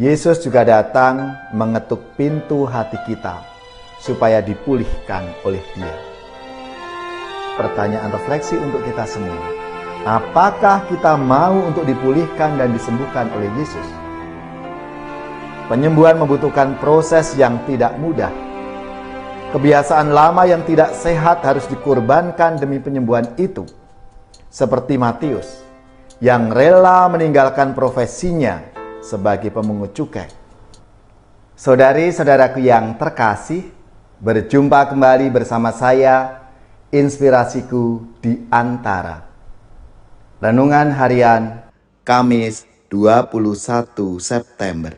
Yesus juga datang mengetuk pintu hati kita supaya dipulihkan oleh Dia. Pertanyaan refleksi untuk kita semua. Apakah kita mau untuk dipulihkan dan disembuhkan oleh Yesus? Penyembuhan membutuhkan proses yang tidak mudah. Kebiasaan lama yang tidak sehat harus dikorbankan demi penyembuhan itu. Seperti Matius, yang rela meninggalkan profesinya sebagai pemungut cukai. Saudari-saudaraku yang terkasih, berjumpa kembali bersama saya, Inspirasiku di Antara. Renungan harian Kamis 21 September.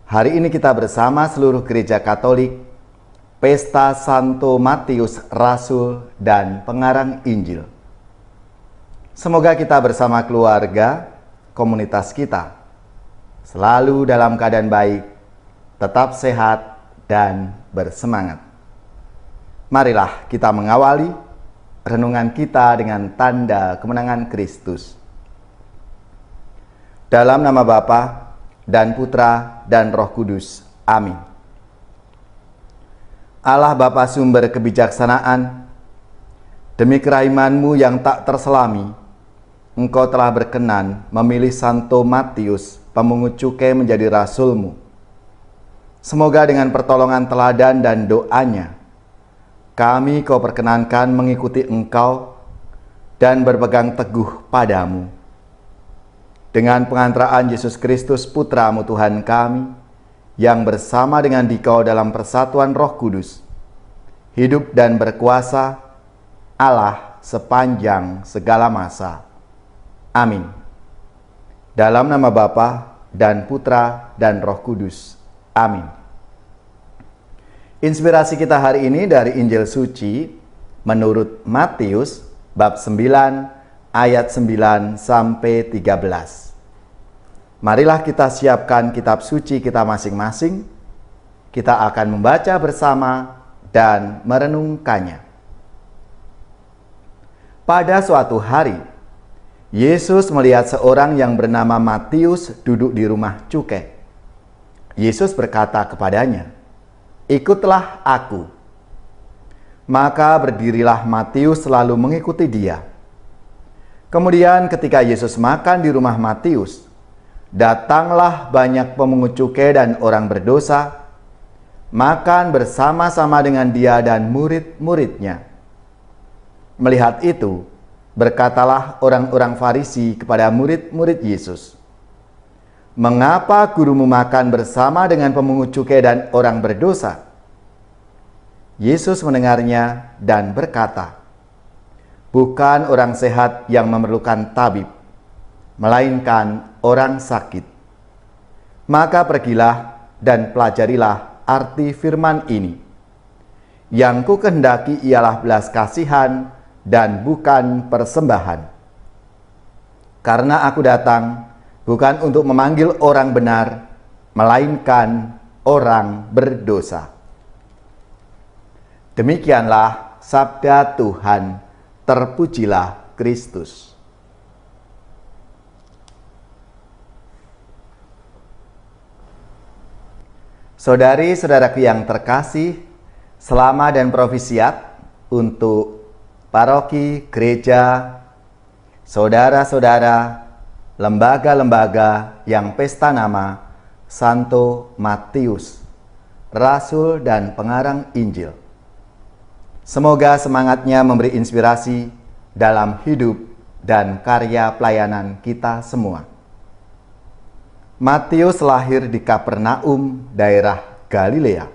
Hari ini kita bersama seluruh gereja Katolik, Pesta Santo Matius, Rasul dan Pengarang Injil. Semoga kita bersama keluarga, komunitas kita, selalu dalam keadaan baik, tetap sehat dan bersemangat. Marilah kita mengawali renungan kita dengan tanda kemenangan Kristus. Dalam nama Bapa dan Putra dan Roh Kudus. Amin. Allah Bapa sumber kebijaksanaan, demi kerahiman-Mu yang tak terselami, Engkau telah berkenan memilih Santo Matius, pemungut cukai, menjadi rasul-Mu. Semoga dengan pertolongan teladan dan doanya, kami Kau perkenankan mengikuti Engkau dan berpegang teguh padamu. Dengan pengantaraan Yesus Kristus, Putra-Mu Tuhan kami, yang bersama dengan Dikau dalam persatuan Roh Kudus, hidup dan berkuasa Allah sepanjang segala masa. Amin. Dalam nama Bapa dan Putra dan Roh Kudus. Amin. Inspirasi kita hari ini dari Injil Suci menurut Matius bab 9 ayat 9 sampai 13. Marilah kita siapkan kitab suci kita masing-masing. Kita akan membaca bersama dan merenungkannya. Pada suatu hari, Yesus melihat seorang yang bernama Matius duduk di rumah cukai. Yesus berkata kepadanya, "Ikutlah aku." Maka berdirilah Matius lalu mengikuti dia. Kemudian ketika Yesus makan di rumah Matius, datanglah banyak pemungut cukai dan orang berdosa, makan bersama-sama dengan dia dan murid-muridnya. Melihat itu, berkatalah orang-orang Farisi kepada murid-murid Yesus, "Mengapa gurumu makan bersama dengan pemungut cukai dan orang berdosa?" Yesus mendengarnya dan berkata, "Bukan orang sehat yang memerlukan tabib, melainkan orang sakit. Maka pergilah dan pelajarilah arti firman ini. Yang ku kehendaki ialah belas kasihan dan bukan persembahan. Karena aku datang bukan untuk memanggil orang benar, melainkan orang berdosa." Demikianlah sabda Tuhan. Terpujilah Kristus. Saudari-saudaraku yang terkasih, selamat dan profisiat untuk paroki, gereja, saudara-saudara, lembaga-lembaga yang pesta nama Santo Matius, Rasul dan Pengarang Injil. Semoga semangatnya memberi inspirasi dalam hidup dan karya pelayanan kita semua. Matius lahir di Kapernaum, daerah Galilea.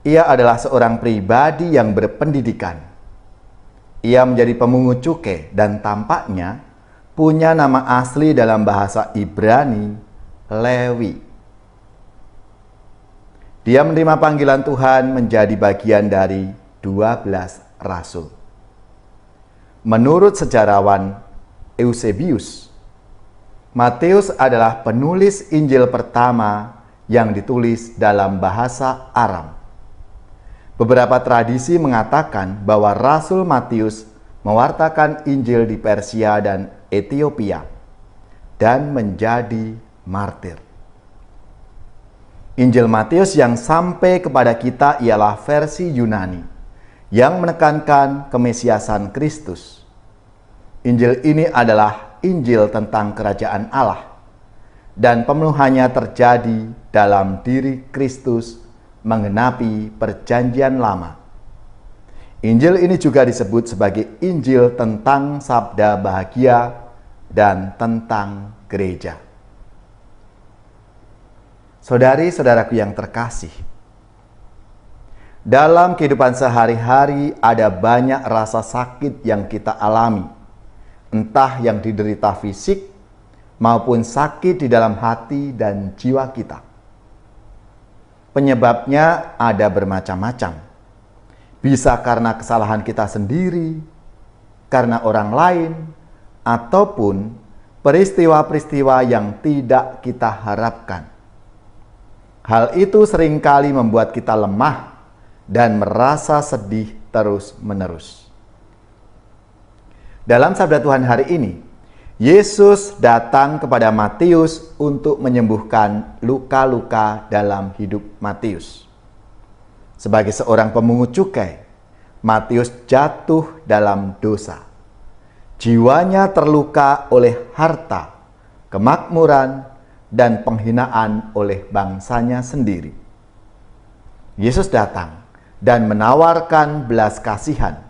Ia adalah seorang pribadi yang berpendidikan. Ia menjadi pemungut cukai dan tampaknya punya nama asli dalam bahasa Ibrani, Lewi. Dia menerima panggilan Tuhan menjadi bagian dari 12 rasul. Menurut sejarawan Eusebius, Matius adalah penulis Injil pertama yang ditulis dalam bahasa Aram. Beberapa tradisi mengatakan bahwa Rasul Matius mewartakan Injil di Persia dan Ethiopia dan menjadi martir. Injil Matius yang sampai kepada kita ialah versi Yunani yang menekankan kemesiasan Kristus. Injil ini adalah Injil tentang kerajaan Allah dan pemenuhannya terjadi dalam diri Kristus menggenapi perjanjian lama. Injil ini juga disebut sebagai Injil tentang sabda bahagia dan tentang gereja. Saudari-saudaraku yang terkasih, dalam kehidupan sehari-hari ada banyak rasa sakit yang kita alami, entah yang diderita fisik maupun sakit di dalam hati dan jiwa kita. Penyebabnya ada bermacam-macam. Bisa karena kesalahan kita sendiri, karena orang lain, ataupun peristiwa-peristiwa yang tidak kita harapkan. Hal itu seringkali membuat kita lemah dan merasa sedih terus-menerus. Dalam sabda Tuhan hari ini, Yesus datang kepada Matius untuk menyembuhkan luka-luka dalam hidup Matius. Sebagai seorang pemungut cukai, Matius jatuh dalam dosa. Jiwanya terluka oleh harta, kemakmuran, dan penghinaan oleh bangsanya sendiri. Yesus datang dan menawarkan belas kasihan.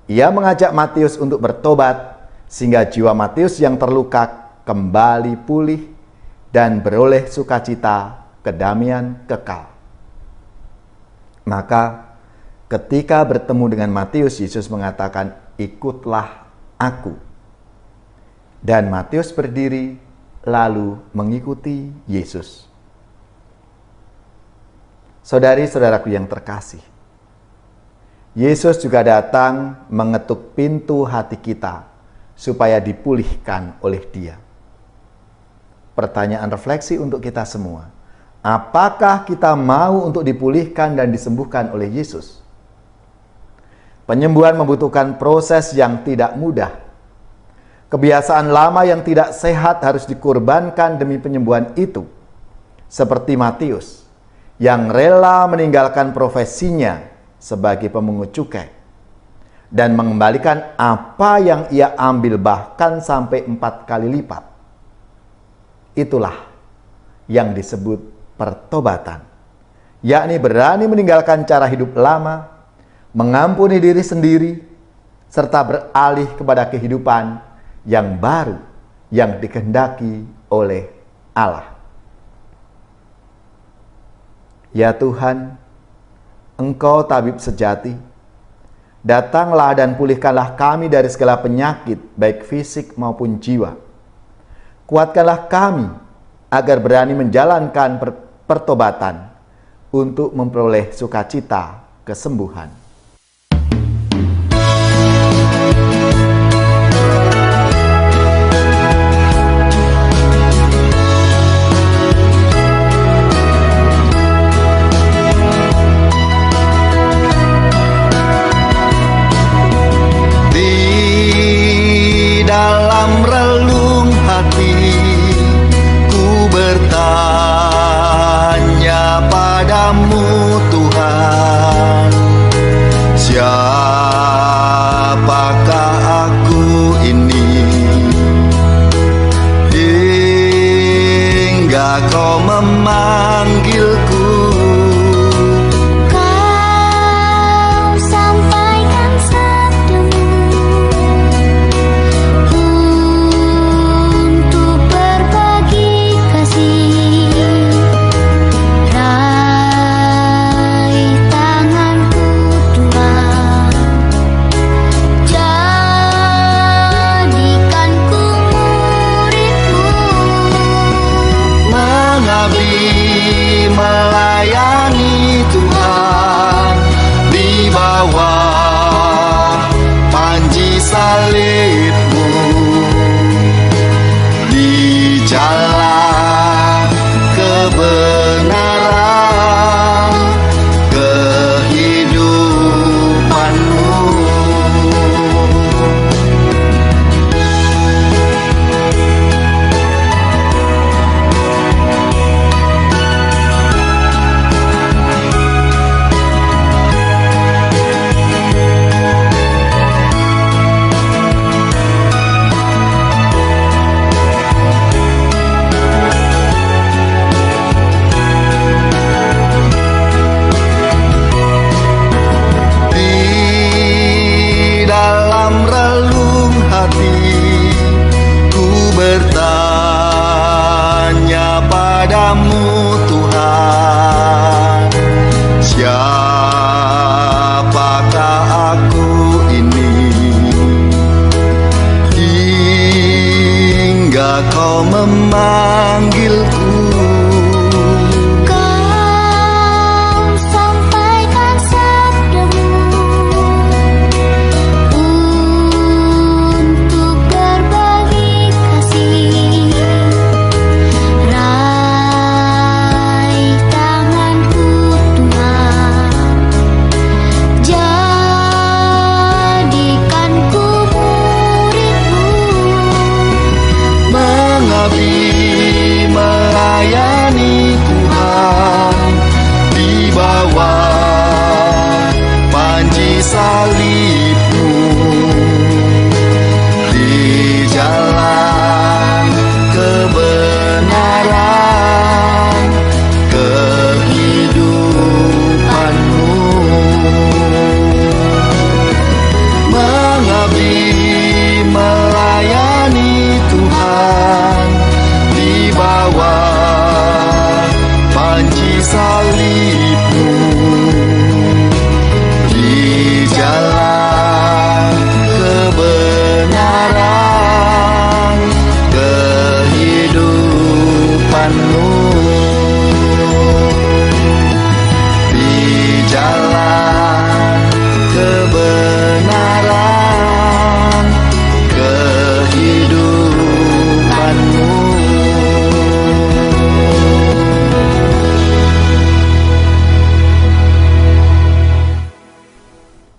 Ia mengajak Matius untuk bertobat sehingga jiwa Matius yang terluka kembali pulih dan beroleh sukacita kedamaian kekal. Maka ketika bertemu dengan Matius, Yesus mengatakan, "Ikutlah aku." Dan Matius berdiri lalu mengikuti Yesus. Saudari-saudaraku yang terkasih, Yesus juga datang mengetuk pintu hati kita supaya dipulihkan oleh Dia. Pertanyaan refleksi untuk kita semua, apakah kita mau untuk dipulihkan dan disembuhkan oleh Yesus? Penyembuhan membutuhkan proses yang tidak mudah. Kebiasaan lama yang tidak sehat harus dikorbankan demi penyembuhan itu. Seperti Matius, yang rela meninggalkan profesinya sebagai pemungut cukai dan mengembalikan apa yang ia ambil bahkan sampai 4 kali lipat. Itulah yang disebut pertobatan, yakni berani meninggalkan cara hidup lama, mengampuni diri sendiri, serta beralih kepada kehidupan yang baru yang dikehendaki oleh Allah. Ya Tuhan, Engkau tabib sejati, datanglah dan pulihkanlah kami dari segala penyakit, baik fisik maupun jiwa. Kuatkanlah kami agar berani menjalankan pertobatan untuk memperoleh sukacita kesembuhan.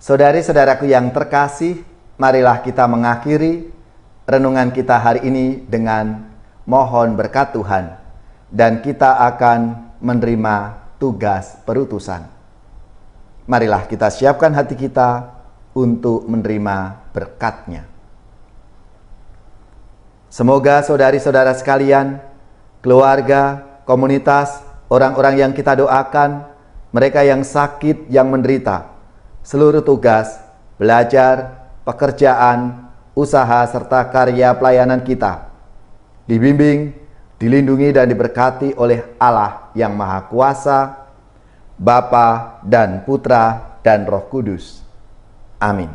Saudari-saudaraku yang terkasih, marilah kita mengakhiri renungan kita hari ini dengan mohon berkat Tuhan, dan kita akan menerima tugas perutusan. Marilah kita siapkan hati kita untuk menerima berkat-Nya. Semoga saudari-saudara sekalian, keluarga, komunitas, orang-orang yang kita doakan, mereka yang sakit, yang menderita, seluruh tugas, belajar, pekerjaan, usaha, serta karya pelayanan kita dibimbing, dilindungi, dan diberkati oleh Allah yang Maha Kuasa, Bapa dan Putra dan Roh Kudus. Amin.